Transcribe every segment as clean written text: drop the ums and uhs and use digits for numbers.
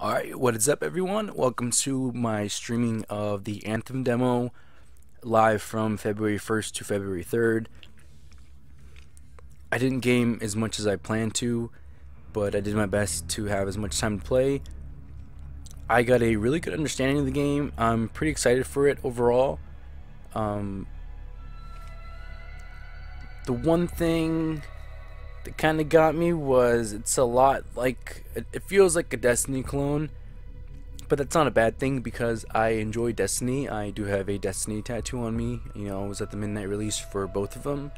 Alright, what is up everyone? Welcome to my streaming of the Anthem demo live from February 1st to February 3rd. I didn't game as much as I planned to, but I did my best to have as much time to play. I got a really good understanding of the game. I'm pretty excited for it overall. The one thing that kind of got me was it's a lot like, it feels like a Destiny clone, but that's not a bad thing because I enjoy Destiny. I do have a Destiny tattoo on me. You know, I was at the midnight release for both of them.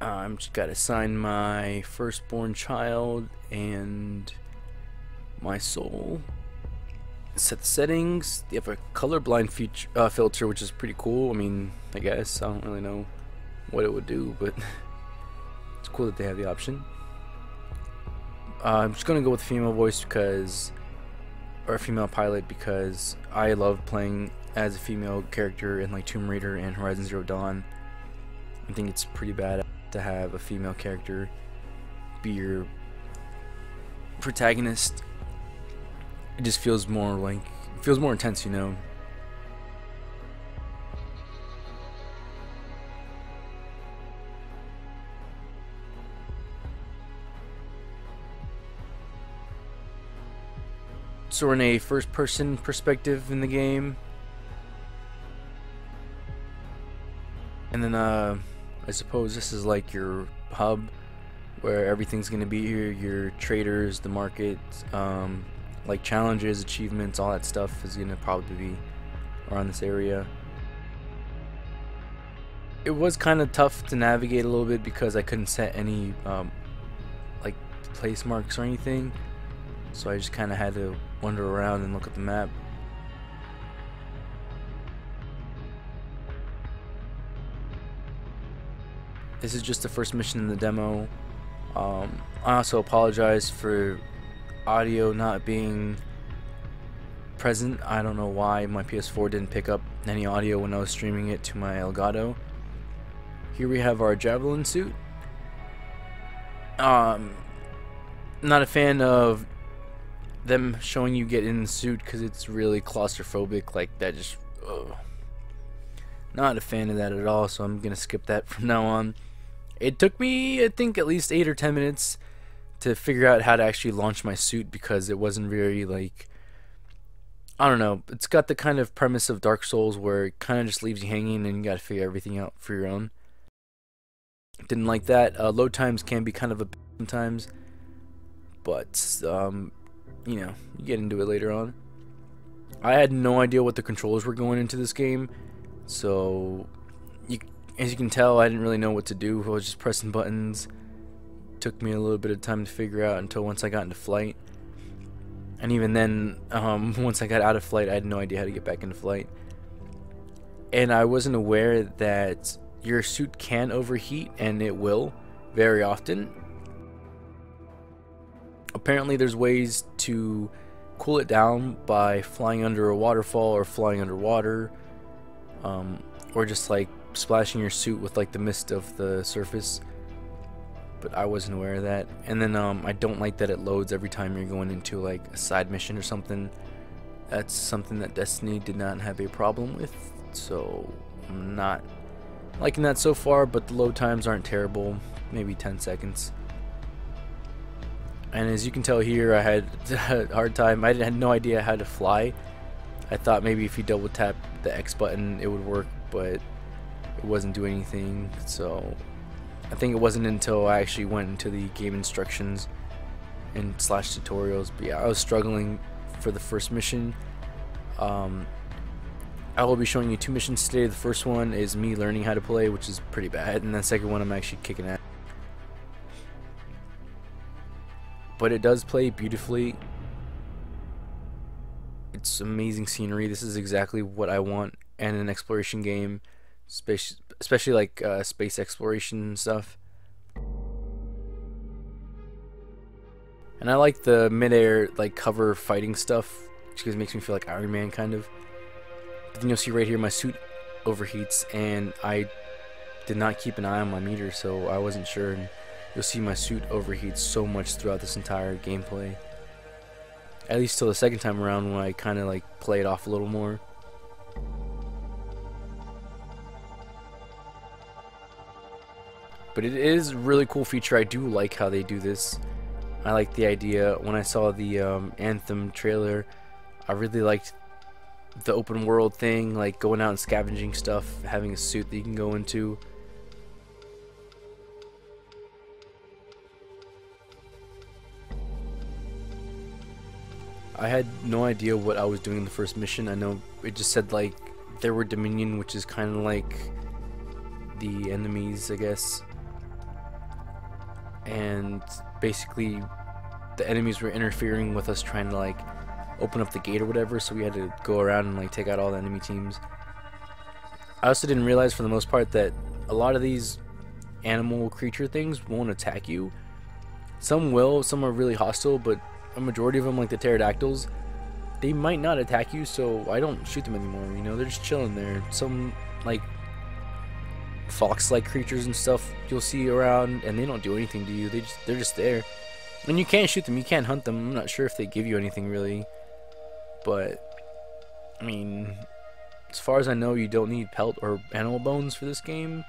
I'm just gotta sign my firstborn child and my soul. Set the settings. They have a colorblind filter, which is pretty cool. I mean, I guess I don't really know what it would do, but it's cool that they have the option. I'm just gonna go with female voice because, or a female pilot, because I love playing as a female character in like Tomb Raider and Horizon Zero Dawn. I think it's pretty bad to have a female character be your protagonist. It just feels more like, it feels more intense, you know. So we're in a first-person perspective in the game, and then I suppose this is like your hub where everything's gonna be here. Your traders, the market, like challenges, achievements, all that stuff is gonna probably be around this area. It was kind of tough to navigate a little bit because I couldn't set any like place marks or anything, so I just kind of had to wander around and look at the map. This is just the first mission in the demo. I also apologize for audio not being present. I don't know why my PS4 didn't pick up any audio when I was streaming it to my Elgato. Here we have our Javelin suit. Not a fan of them showing you get in the suit because it's really claustrophobic, like that. Just not a fan of that at all, so I'm gonna skip that from now on. It took me, I think, at least 8 or 10 minutes to figure out how to actually launch my suit because it wasn't very, like, I don't know, it's got the kind of premise of Dark Souls where it kind of just leaves you hanging and you gotta figure everything out for your own. Didn't like that. Load times can be kind of a bitch sometimes, but you know, you get into it later on. I had no idea what the controls were going into this game, so as you can tell, I didn't really know what to do. I was just pressing buttons. Took me a little bit of time to figure out until once I got into flight, and even then, once I got out of flight, I had no idea how to get back into flight. And I wasn't aware that your suit can overheat, and it will very often. Apparently there's ways to cool it down by flying under a waterfall or flying underwater, or just like splashing your suit with like the mist of the surface, but I wasn't aware of that. And then I don't like that it loads every time you're going into like a side mission or something. That's something that Destiny did not have a problem with, so I'm not liking that so far, but the load times aren't terrible, maybe 10 seconds. And as you can tell here, I had a hard time. I had no idea how to fly. I thought maybe if you double tap the X button it would work, but it wasn't doing anything. So I think it wasn't until I actually went into the game instructions and slash tutorials. But yeah, I was struggling for the first mission. I will be showing you 2 missions today. The first one is me learning how to play, which is pretty bad, and the second one I'm actually kicking ass. But it does play beautifully. It's amazing scenery. This is exactly what I want in an exploration game, especially like space exploration and stuff. And I like the mid-air like cover fighting stuff because it makes me feel like Iron Man kind of. But then you'll see right here my suit overheats, and I did not keep an eye on my meter, so I wasn't sure. And you'll see my suit overheats so much throughout this entire gameplay. At least till the second time around when I kind of like play it off a little more. But it is a really cool feature. I do like how they do this. I like the idea. When I saw the Anthem trailer, I really liked the open world thing, like going out and scavenging stuff, having a suit that you can go into. I had no idea what I was doing in the first mission. I know it just said like there were Dominion, which is kind of like the enemies, I guess. And basically the enemies were interfering with us trying to like open up the gate or whatever, so we had to go around and like take out all the enemy teams. I also didn't realize for the most part that a lot of these animal creature things won't attack you. Some will, some are really hostile, but a majority of them, like the pterodactyls, they might not attack you, so I don't shoot them anymore. You know, they're just chilling there. Some like fox-like creatures and stuff you'll see around, and they don't do anything to you. They're just there, and you can't shoot them. You can't hunt them. I'm not sure if they give you anything really, but I mean, as far as I know, you don't need pelt or animal bones for this game,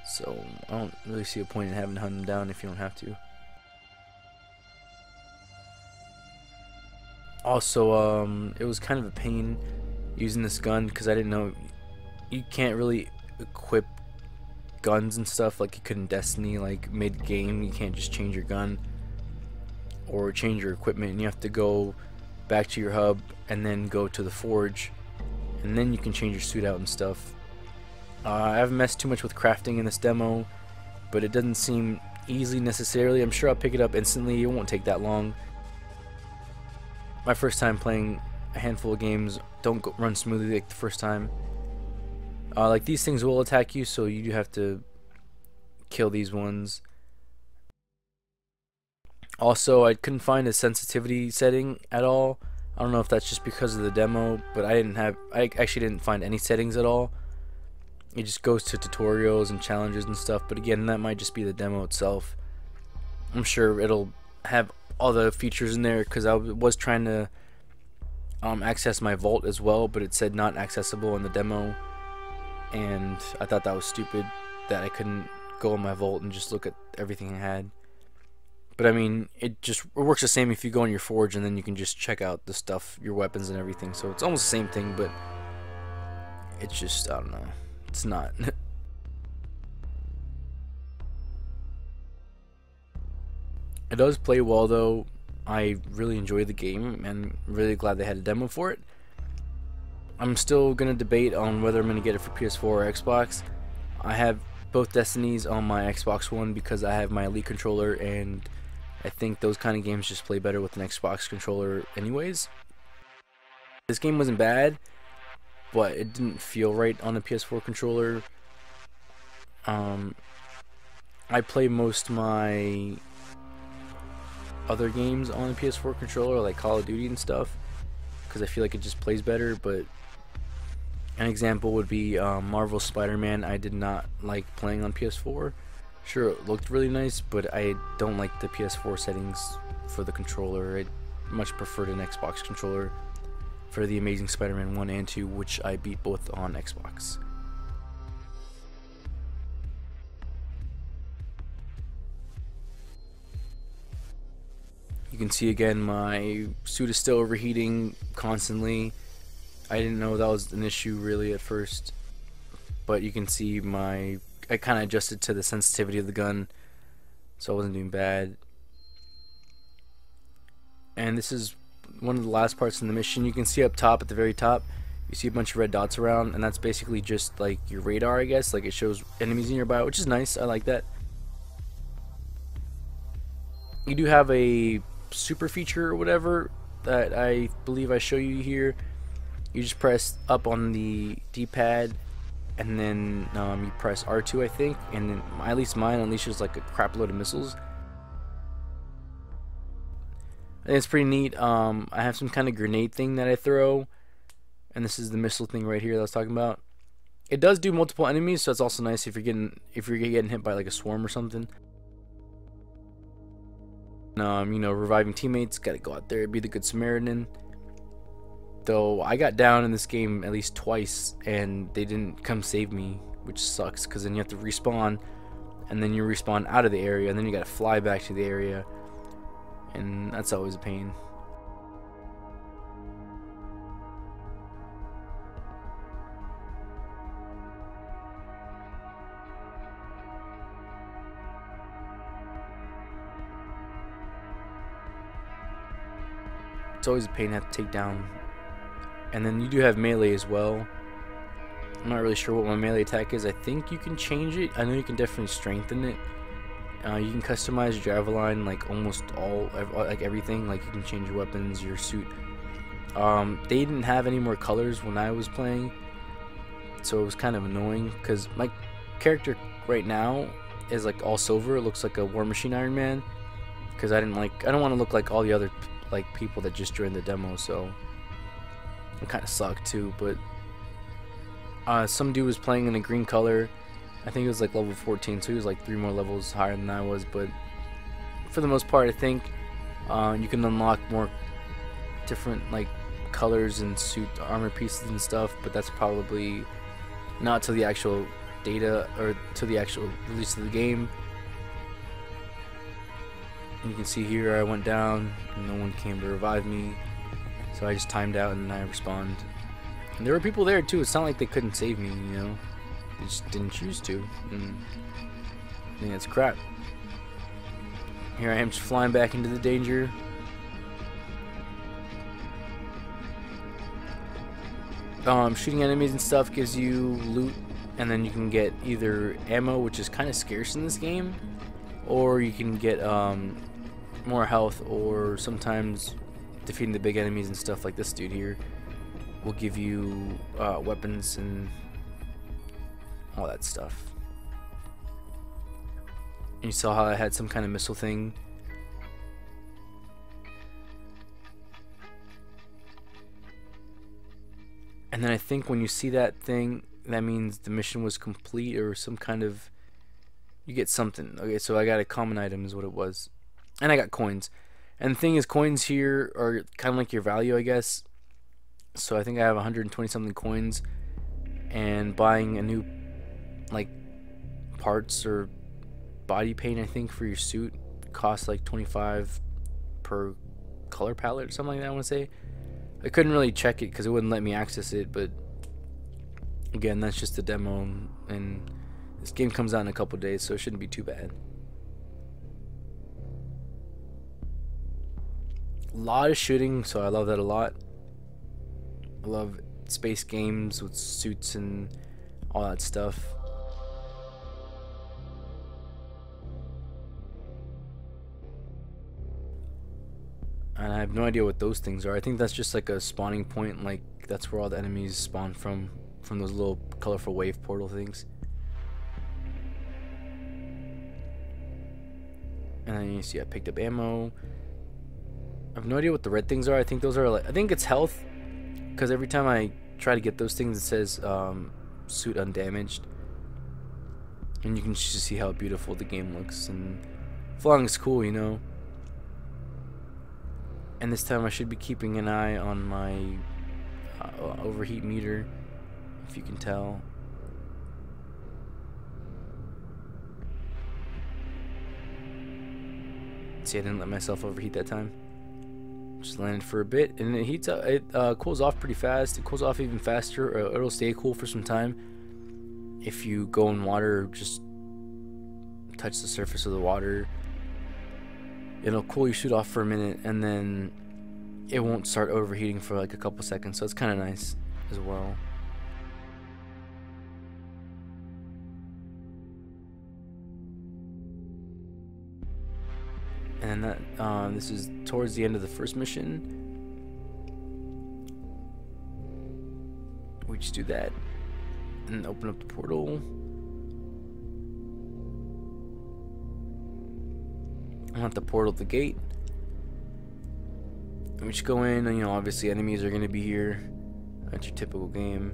so I don't really see a point in having to hunt them down if you don't have to. Also, it was kind of a pain using this gun because I didn't know you can't really equip guns and stuff like you could in Destiny. Like mid-game, you can't just change your gun or change your equipment, and you have to go back to your hub and then go to the forge, and then you can change your suit out and stuff. I haven't messed too much with crafting in this demo, but it doesn't seem easy necessarily. I'm sure I'll pick it up instantly. It won't take that long. My first time playing a handful of games don't run smoothly like the first time. Like these things will attack you, so you do have to kill these ones. Also, I couldn't find a sensitivity setting at all. I don't know if that's just because of the demo, but I actually didn't find any settings at all. It just goes to tutorials and challenges and stuff, but again, that might just be the demo itself. I'm sure it'll have all the features in there, because I was trying to access my vault as well, but it said not accessible in the demo, and I thought that was stupid that I couldn't go in my vault and just look at everything I had. But I mean, it works the same if you go in your forge and then you can just check out the stuff, your weapons and everything, so it's almost the same thing, but it's just, I don't know, it's not. It does play well though. I really enjoy the game and really glad they had a demo for it. I'm still gonna debate on whether I'm gonna get it for PS4 or Xbox. I have both Destinies on my Xbox One because I have my Elite controller, and I think those kind of games just play better with an Xbox controller anyways. This game wasn't bad, but it didn't feel right on a PS4 controller. I play most of my other games on the PS4 controller, like Call of Duty and stuff, because I feel like it just plays better. But an example would be Marvel's Spider-Man. I did not like playing on PS4. Sure, it looked really nice, but I don't like the PS4 settings for the controller. I much preferred an Xbox controller for the Amazing Spider-Man 1 and 2, which I beat both on Xbox. You can see again my suit is still overheating constantly. I didn't know that was an issue really at first, but you can see I kind of adjusted to the sensitivity of the gun, so I wasn't doing bad. And this is one of the last parts in the mission. You can see up top, at the very top, you see a bunch of red dots around, and that's basically just like your radar, I guess. Like it shows enemies nearby, which is nice. I like that. You do have a super feature or whatever that I believe I show you here. You just press up on the D-pad, and then you press R2, I think, and then at least mine unleashes like a crap load of missiles. I think it's pretty neat. I have some kind of grenade thing that I throw, and this is the missile thing right here that I was talking about. It does do multiple enemies, so it's also nice if you're getting hit by like a swarm or something. You know, reviving teammates, gotta go out there, be the good Samaritan. Though I got down in this game at least twice and they didn't come save me, which sucks, because then you have to respawn, and then you respawn out of the area, and then you gotta fly back to the area, and that's always a pain. It's always a pain to have to take down. And then you do have melee as well. I'm not really sure what my melee attack is. I think you can change it. I know you can definitely strengthen it. You can customize your Javelin, like almost like everything. Like you can change your weapons, your suit. They didn't have any more colors when I was playing, so it was kind of annoying because my character right now is like all silver. It looks like a War Machine Iron Man, because I don't want to look like all the other like people that just joined the demo, so it kind of sucked too. But some dude was playing in a green color. I think it was like level 14, so he was like 3 more levels higher than I was. But for the most part, I think you can unlock more different like colors and suit armor pieces and stuff, but that's probably not to the actual data or to the actual release of the game. And you can see here I went down and no one came to revive me, so I just timed out and I respawned. And there were people there too. It's not like they couldn't save me, you know, they just didn't choose to. And I think that's crap. Here I am just flying back into the danger. Shooting enemies and stuff gives you loot, and then you can get either ammo, which is kind of scarce in this game, or you can get more health, or sometimes defeating the big enemies and stuff like this dude here will give you weapons and all that stuff. And you saw how I had some kind of missile thing. And then I think when you see that thing, that means the mission was complete, or some kind of, you get something. Okay, so I got a common item is what it was. And I got coins. And the thing is, coins here are kind of like your value, I guess. So I think I have 120 something coins, and buying a new like parts or body paint, I think, for your suit costs like 25 per color palette or something like that, I want to say. I couldn't really check it because it wouldn't let me access it, but again, that's just a demo, and this game comes out in a couple days, so it shouldn't be too bad. A lot of shooting, so I love that a lot. I love space games with suits and all that stuff. And I have no idea what those things are. I think that's just like a spawning point, like that's where all the enemies spawn from those little colorful wave portal things. And then you see I picked up ammo. I have no idea what the red things are. I think those are like, I think it's health, because every time I try to get those things it says suit undamaged. And you can just see how beautiful the game looks, and flying is cool, you know. And this time I should be keeping an eye on my overheat meter, if you can tell. See, I didn't let myself overheat that time. Just landed for a bit, and it heats up. It cools off pretty fast. It cools off even faster. It'll stay cool for some time if you go in water or just touch the surface of the water. It'll cool your suit off for a minute, and then it won't start overheating for like a couple seconds, so it's kind of nice as well. And then that this is towards the end of the first mission. We just do that and open up the portal. I'm at the portal at the gate. And we just go in, and you know, obviously enemies are gonna be here. That's your typical game.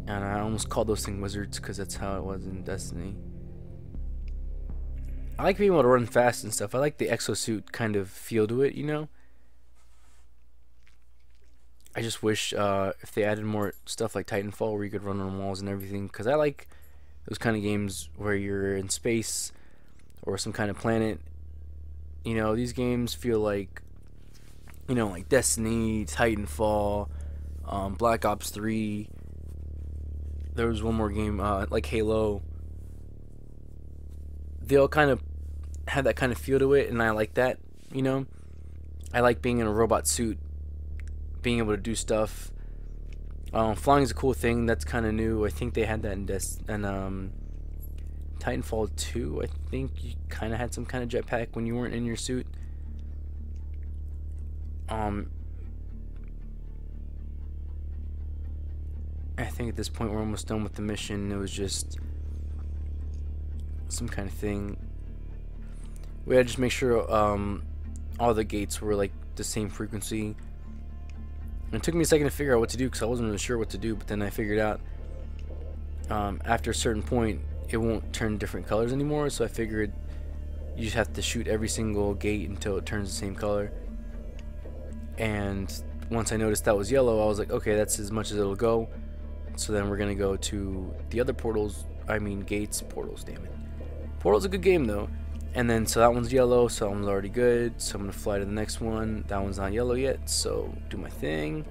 And I almost called those things wizards because that's how it was in Destiny. I like being able to run fast and stuff. I like the exosuit kind of feel to it, you know. I just wish if they added more stuff like Titanfall where you could run on walls and everything, because I like those kind of games where you're in space or some kind of planet. You know, these games feel like, you know, like Destiny, Titanfall, Black Ops 3. There was one more game, like Halo. They all kind of have that kind of feel to it, and I like that, you know. I like being in a robot suit, being able to do stuff. Flying is a cool thing. That's kind of new. I think they had that in Titanfall 2. I think you kind of had some kind of jetpack when you weren't in your suit. I think at this point we're almost done with the mission. It was just some kind of thing. We had to just make sure all the gates were like the same frequency. And it took me a second to figure out what to do because I wasn't really sure what to do, but then I figured out after a certain point it won't turn different colors anymore, so I figured you just have to shoot every single gate until it turns the same color. And once I noticed that was yellow, I was like, okay, that's as much as it'll go. So then we're gonna go to the other portals. I mean gates, portals, damn it. Portal's a good game though. And then so that one's yellow, so that one's already good. So I'm gonna fly to the next one. That one's not yellow yet, so do my thing.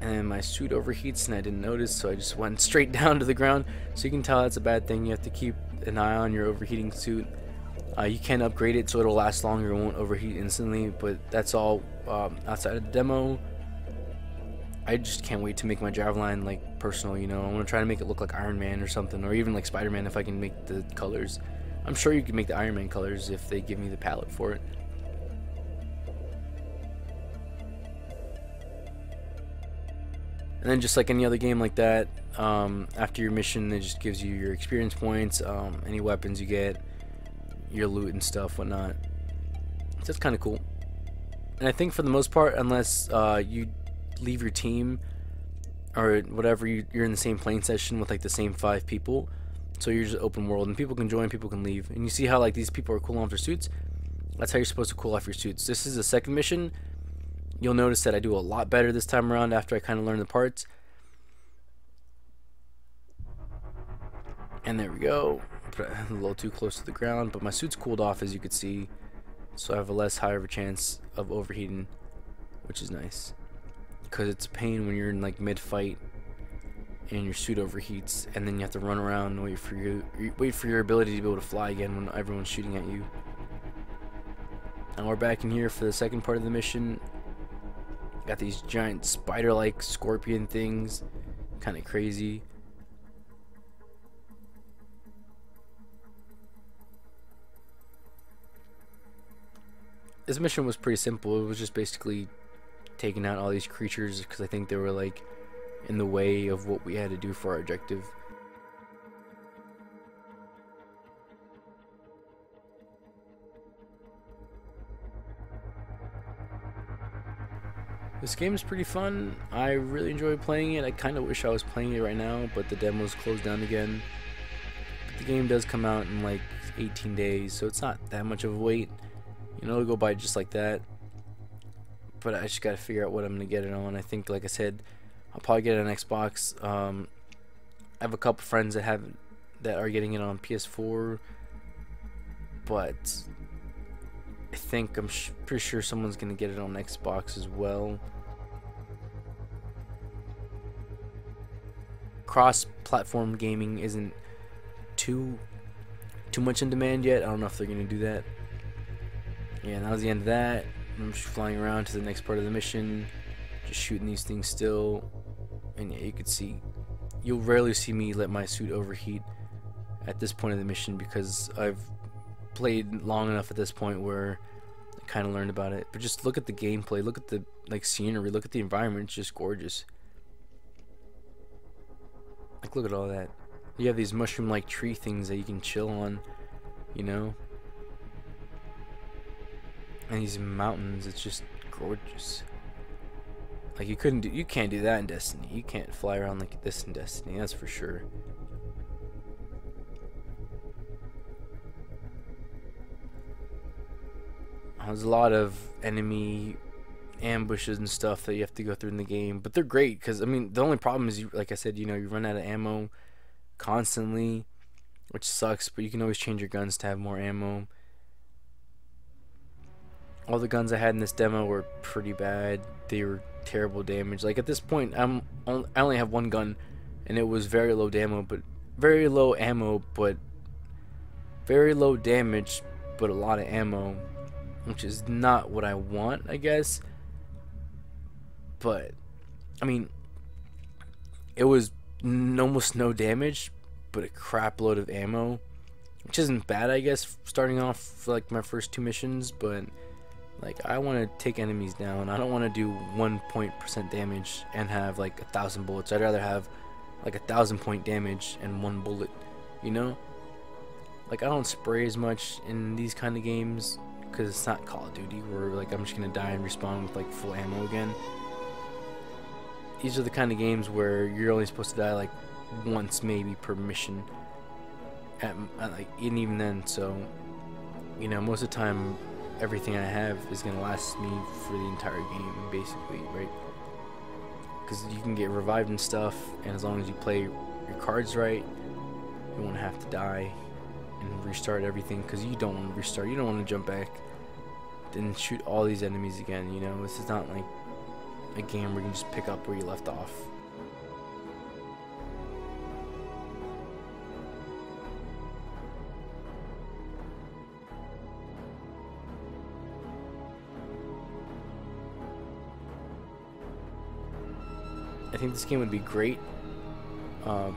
And then my suit overheats and I didn't notice, so I just went straight down to the ground. So you can tell that's a bad thing. You have to keep an eye on your overheating suit. You can upgrade it so it'll last longer, it won't overheat instantly, but that's all outside of the demo. I just can't wait to make my driveline like personal, you know. I want to try to make it look like Iron Man or something, or even like Spider-Man if I can make the colors. I'm sure you can make the Iron Man colors if they give me the palette for it. And then just like any other game like that, after your mission it just gives you your experience points, any weapons you get, your loot and stuff, whatnot. So that's kind of cool. And I think for the most part, unless you leave your team or whatever, you're in the same playing session with like the same 5 people, so you're just open world and people can join, people can leave, and you see how like these people are cooling off their suits. That's how you're supposed to cool off your suits. This is the second mission. You'll notice that I do a lot better this time around after I kind of learn the parts. And there we go. A little too close to the ground, but my suit's cooled off as you can see, so I have a less higher of a chance of overheating, which is nice. Because it's a pain when you're in like mid-fight and your suit overheats, and then you have to run around and wait for your ability to be able to fly again when everyone's shooting at you. Now we're back in here for the second part of the mission. Got these giant spider-like scorpion things, kind of crazy. This mission was pretty simple. It was just basically taking out all these creatures because I think they were like in the way of what we had to do for our objective. This game is pretty fun. I really enjoy playing it. I kind of wish I was playing it right now, but the demo's closed down again. But the game does come out in like 18 days, so it's not that much of a wait. You know, it'll go by just like that. But I just gotta figure out what I'm gonna get it on. I think, like I said, I'll probably get it on Xbox. I have a couple friends that are getting it on PS4, but I think I'm pretty sure someone's gonna get it on Xbox as well. Cross-platform gaming isn't too much in demand yet. I don't know if they're gonna do that. Yeah, that was the end of that. I'm just flying around to the next part of the mission, just shooting these things still. And yeah, you can see, you'll rarely see me let my suit overheat at this point of the mission because I've played long enough at this point where I kind of learned about it. But just look at the gameplay, look at the like scenery, look at the environment. It's just gorgeous. Like, look at all that. You have these mushroom-like tree things that you can chill on, you know. And these mountains, it's just gorgeous. Like, you can't do that in Destiny. You can't fly around like this in Destiny, that's for sure. There's a lot of enemy ambushes and stuff that you have to go through in the game, but they're great because, I mean, the only problem is, like I said, you run out of ammo constantly, which sucks, but you can always change your guns to have more ammo. All the guns I had in this demo were pretty bad. They were terrible damage. Like, at this point, I only have one gun, and it was very low ammo, but very low damage, but a lot of ammo, which is not what I want, I guess. But I mean, it was almost no damage, but a crap load of ammo, which isn't bad, I guess, starting off for like my first 2 missions. But like, I want to take enemies down. I don't want to do 1% damage and have like 1,000 bullets. I'd rather have like 1,000 point damage and 1 bullet, you know? Like, I don't spray as much in these kind of games because it's not Call of Duty where like I'm just gonna die and respawn with like full ammo again. These are the kind of games where you're only supposed to die like once maybe per mission, and even then. So, most of the time, everything I have is gonna last me for the entire game, basically, right? Because you can get revived and stuff, and as long as you play your cards right, you won't have to die and restart everything. Because you don't want to restart. You don't want to jump back and shoot all these enemies again. This is not like a game where you can just pick up where you left off. I think this game would be great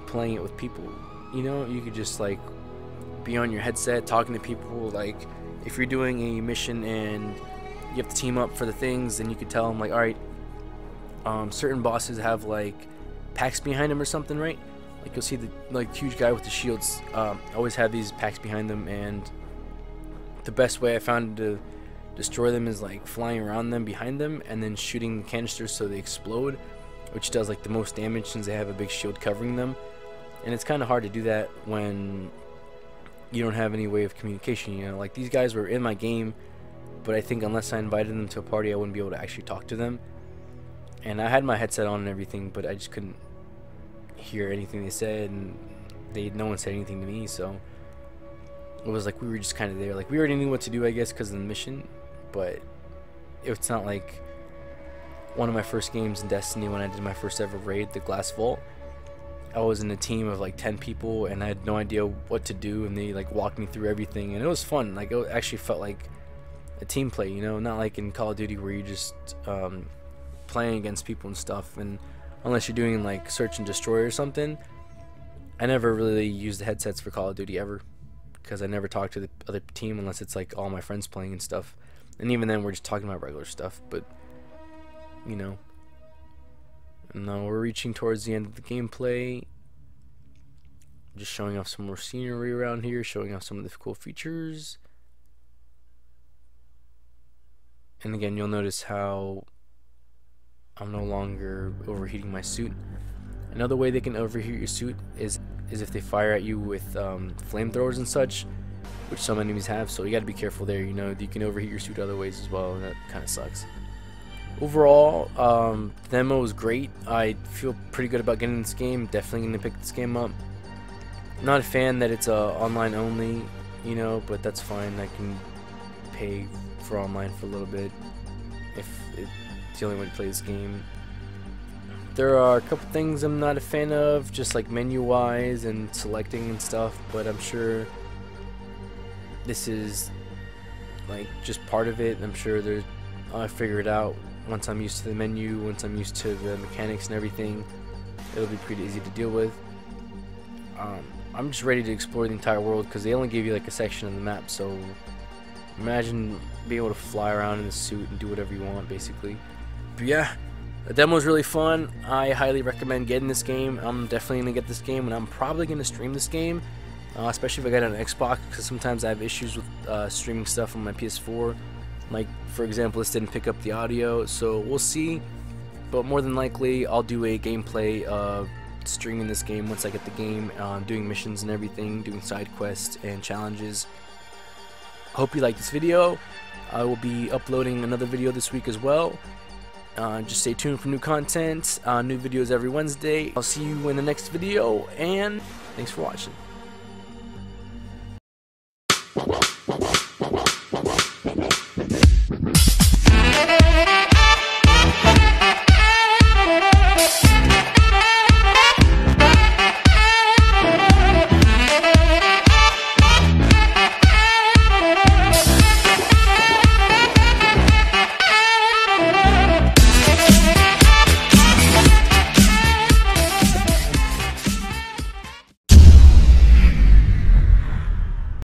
playing it with people. You could just like be on your headset talking to people. Like, if you're doing a mission and you have to team up for the things, then you could tell them like, all right, certain bosses have like packs behind them or something, right? Like, you'll see the like huge guy with the shields always have these packs behind them, and the best way I found to destroy them is like flying around them behind them and then shooting canisters so they explode, which does like the most damage since they have a big shield covering them. And it's kind of hard to do that when you don't have any way of communication. Like, these guys were in my game, but I think unless I invited them to a party, I wouldn't be able to actually talk to them. And I had my headset on and everything, but I just couldn't hear anything they said, and no one said anything to me. So it was like we were just kind of there. Like, we already knew what to do, I guess, because of the mission, but it's not like one of my first games in Destiny when I did my first ever raid, the Glass Vault. I was in a team of like 10 people, and I had no idea what to do, and they like walked me through everything, and it was fun. Like, it actually felt like a team play, not like in Call of Duty where you just playing against people and stuff. And unless you're doing like search and destroy or something, I never really used the headsets for Call of Duty ever, because I never talked to the other team unless it's like all my friends playing and stuff. And even then, we're just talking about regular stuff. But now we're reaching towards the end of the gameplay. Just showing off some more scenery around here, showing off some of the cool features. And again, you'll notice how I'm no longer overheating my suit. Another way they can overheat your suit is if they fire at you with flamethrowers and such, which some enemies have. So you got to be careful there. You can overheat your suit other ways as well, and that kind of sucks. Overall, the demo was great. I feel pretty good about getting this game. Definitely going to pick this game up. Not a fan that it's online only, but that's fine. I can pay for online for a little bit if it's the only way to play this game. There are a couple things I'm not a fan of, just like menu-wise and selecting and stuff, but I'm sure this is like just part of it. I'm sure I'll figure it out once I'm used to the menu, once I'm used to the mechanics and everything. It'll be pretty easy to deal with. I'm just ready to explore the entire world, because they only give you like a section of the map, so imagine being able to fly around in the suit and do whatever you want, basically. But yeah, the demo is really fun. I highly recommend getting this game. I'm definitely going to get this game, and I'm probably going to stream this game, especially if I get it on Xbox, because sometimes I have issues with streaming stuff on my PS4. Like, for example, this didn't pick up the audio, so we'll see. But more than likely, I'll do a gameplay of streaming this game once I get the game, doing missions and everything, doing side quests and challenges. Hope you liked this video. I will be uploading another video this week as well. Just stay tuned for new content, new videos every Wednesday. I'll see you in the next video, and thanks for watching.